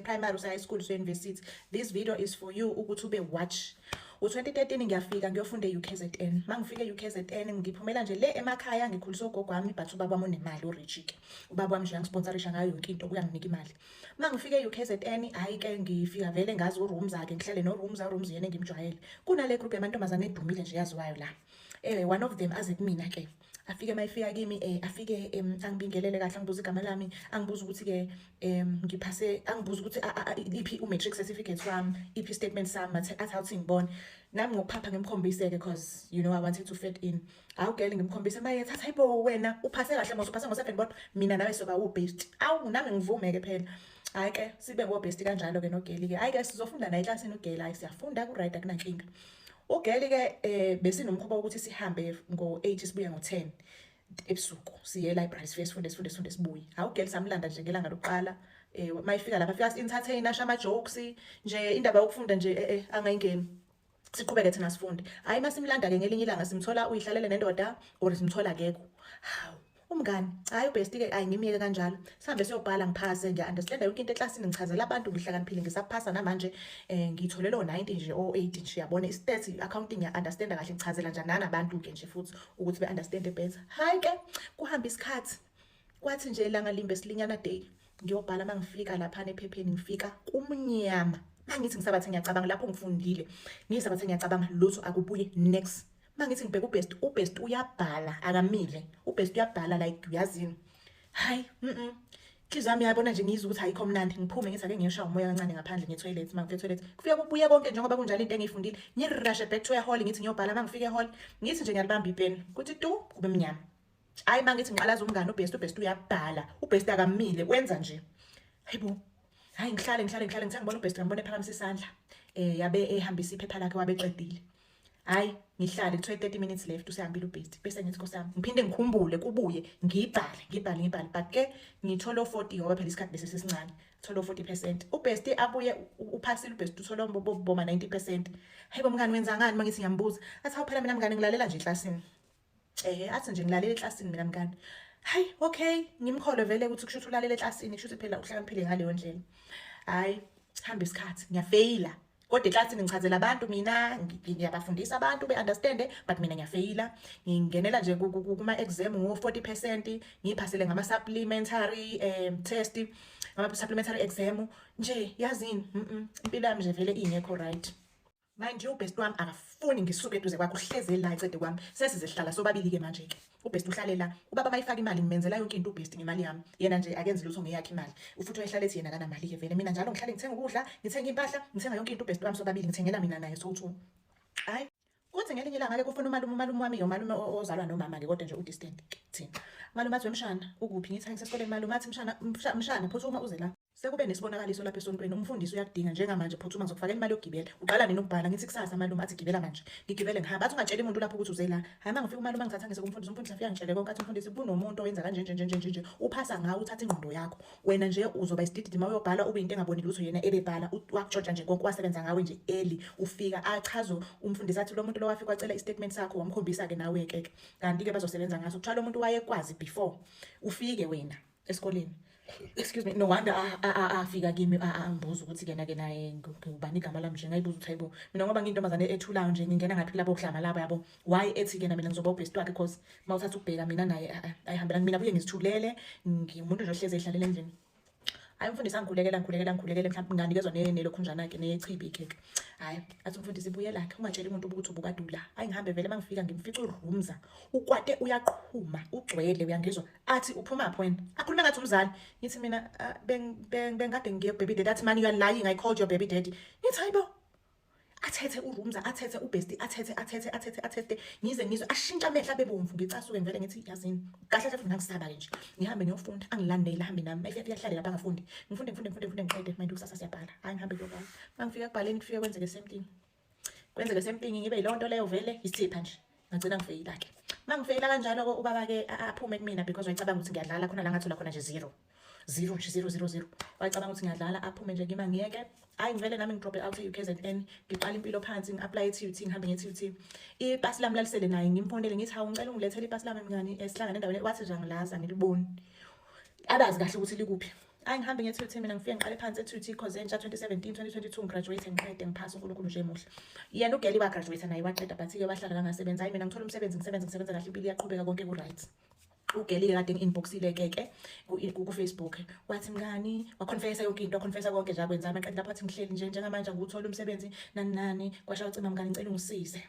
primary high school university. This video is for you ukuthi ube watch. U2013 ngiyafika ngiyofunda eUKZN. Mangifika eUKZN ngiphumela nje le emakhaya ngikhuliswa ugogo wami but ubaba wami unemali uRichike. Ubaba wami nje angisponsorisha ngayo yonke into kuyanginika imali. Mangifika eUKZN hayi ke ngifika vele ngazi urooms akhe ngihlele no rooms yena engimjwayele. Kunale group yamantombazane edumile nje yaziwayo la. One of them aze kumina ke. Afike mayifika kimi afike angibingelele kahle angibuza igama lami angibuza ukuthi ke ngiphase angibuza ukuthi iphi matric certificate wami iphi statement sami athi awuthi ngibone nami ngokuphapha ngimkhombise ke because you know I wanted to fit in awugele ngimkhombise maye thatha hayibo wena uphase kahle mase uphase ngo7 but mina nawe soba ubest awu nami ngivume ke phela hayi ke sibe ngobest kanjalo ke nogeli ke hayi ke sizofunda naye classini ugeli hayi siyafunda ku right akunankinga. Ugeli ke besinomkhuba ukuthi sihambe ngo8 sibuye ngo10 ebusuku siye library sifunde sibuye. Awugeli samlanda nje ngelanga lokuqala mayifika lapha fika entertain asha ama jokes nje indaba yokufunda nje angayingeni. Siqhubeke thina sifunde. Hayi masimlanda ke ngelinye ilanga simthola uyihlalele nendoda or simthola akekho. Hawu umngani hayi ubesti ke ayingimiyeke kanjalo sihambe siyobhala ngiphase ngiya understand yonke into eclassini ngichazela abantu ngihlakaniphile ngisaphasa namanje ngitholele o90 nje o80 nje yabona istats accounting ya understand kahle ngichazela njani nabantu ke nje futhi ukuthi be understand better. Hayi ke kuhamba isikhathi kwathi nje ilanga limbe silinyana day ngiyobhala mangifika lapha ephepheni ngifika kumnyama mangithi ngisabathe ngiyacabanga lapho ngifundile ngisabathe ngiyacabanga lutho akubuye next. Mangithi ngibheka ubest uyabhala akamile ubest uyabhala like uyazini hayi inhliziyo yami yabona nje ngizwe ukuthi ayikho mnandi ngiphume ngithi ake ngiyosha umoya kancane ngaphandle ngetoilet mangifika etoilet kufika kubuye konke njengoba kunjalo into engiyifundile ngirushe back to hall ngithi ngiyobhala mangifika ehall ngithi nje ngiyalibamba ipeni kuthi tu kube mnyama. Hayi mangithi ngiqalaza umngane ubest uyabhala ubest akamile wenza nje hayibo hayi ngihlale ngithe ngibona ubest ngibona ephakamisa isandla yabe ehambisa iphepha lakhe wabeqedile. Hayi ngihlale kuthiwe 30 minutes left usihambile ubest bese ngithi nkosami ngiphinde ngikhumbule kubuye ngibhale but ke ngithola 40 ngoba phela isikhathi bese sesincane thola 40%. Ubest abuye uphasile ubest uthola boma 90%. Hayibo mngani wenza ngani mangithi ngiyambuza athi hawu phela mina mngani ngilalela nje eclassini athi nje ngilalela eclassini mina mngani. Hayi okay ngimkhole vele ukuthi kusho ulalela eclassini kusho phela uhlakaniphile ngaleyo ndlela. Hayi hamba isikhathi ngiyafeyila kodwa eclassini ngichazela abantu mina ngiyabafundisa abantu be-understand but mina ngiyafeyila ngingenela nje kuma exam ngo40% ngiphasele ngama supplementary test ngama supplementary exam nje yazini impilo yami nje vele ingekho right. Manje ubest wami akafuni ngisuke eduze kwakhe uhleze la ecede kwami sesizehlala sobabili ke manje ke ubest uhlale la ubaba mayifaka imali ngimenzela yonke into ubest ngemali yami yena nje akenze lutho ngeyakhe imali ufuthi uyahlala ethi yena kana mali ke vele mina njalo ngihlale ngithenga ukudla ngithenga impahla ngithenga yonke into ubest wami sobabili ngithengela mina naye so2. Hayi kuthi ngelinye ilanga ke kufuna umalume wami umalume ozalwa nomama ke kodwa nje udistant thina umalume athi wemshana ukuphi ngithi ngisesikoleni malume athi mshana phuthuma uze la sekube nesibonakaliso lapha esontweni umfundisi uyakudinga njengamanje phuthuma ngizokufakela imali yokugibela uqala nini ukubhala ngithi kusasa malume athi gibela manje ngigibele ngihamba athi ungatshela umuntu lapho ukuthi uze la hayi mangifika umalume ngithatha ngise kumfundisi umfundisi afika ngitshele konke athi umfundisi kunomuntu owenza kanje uphasa ngawo uthatha ingqondo yakho wena nje uzoba isidididi mawuyobhala ube into engaboni lutho yena ebebhala wakujoja nje konke wasebenza ngawe nje eli ufika achazo umfundisi athi lo muntu lo wafika wacela istatement sakho wamkhombisa ke nawe ke kanti ke bazosebenza ngaso kuthiwa lo muntu wayekwazi before ufike wena esikoleni. Excuse me, no wonder afika kimi angibuza ukuthi ke naye ngubani igama lami nje ngayibuza ukuthi hayibo mina ngoba ngintomazane ethulayo nje ngingena ngathi lapho kuhlama labo yabo why ethi ke na mina ngizoba ubest wakhe because mawuthatha ukubheka mina naye ayihambelani mina buye ngizithulele ngimuntu nje ohleze ehlalele endlini. Hayi umfundisi angikhulekela mhlawumbe nganikezwa nelokhunjana yakhe nechibi ke. Hayi athi umfundisi ibuye lakhe ungatshela umuntu ukuthi ubukadula. Hayi ngihambe vele mangifika ngimfica urooms ukwate uyaqhuma ugcwele uyangizwa athi uphuma pho wena akhuluma ngathi umzali ngithi mina bengade ngiye ku baby daddy athi man you are lying I called your baby daddy ngithi hayibo athethe urooms athethe ubest athethe ngizwe ashintsha amehla bebomvu ngicasuke ngivele ngithi yazini kahle futhi ngisaba ke nje ngihambe ngiyofunda angilandela hambe nami efiyahlale lapha ngafundi ngifunde ngiqede manje kusasa siyabhala hayi ngihambe kuyobhala mangifika ekubhaleni kufike kwenzeke same thing ngibe yilonto leyo vele isipha nje ngagcina ngifeyila ke mangifeyila kanjalo ko ubaba ke aphume kumina because wayicabanga ukuthi ngiyadlala khona la ngathola khona nje 0 wayicabanga ukuthi ngiyadlala aphume nje ngima ngiyeke hayi ngivele nami ngidrope out eUKZN ngiqala impilo phansi ngiapply eTUT ngihambe ngeTUT ibhasi lami lalisele naye ngimphondele ngithi hawu ngicela ungilethele ibhasi lami mngani esihlangana endaweni wathi nje angilaza ngiliboni abazi kahle ukuthi likuphi ngihambe nge-TUT mina ngifike ngiqale phansi e-TUT cause entsha 2017 2022 ngigraduate ngiqede ngiphasa uNkulunkulu nje emuhle. Yena uGeli wagraduate naye waqeda but-ke wahlala kangasebenza. Hayi mina ngithola umsebenzi ngisebenza kahle impilo iyaqhubeka konke ku-right. uGeli kade ngi-inboxile-ke ku-Facebook wathi mngani waconfessa yonke into waconfessa konke nje akwenza amaqeda lapho athi ngihleli nje njengamanje nguthola umsebenzi nani kwashaye ucingo mngani ngicela ungisize.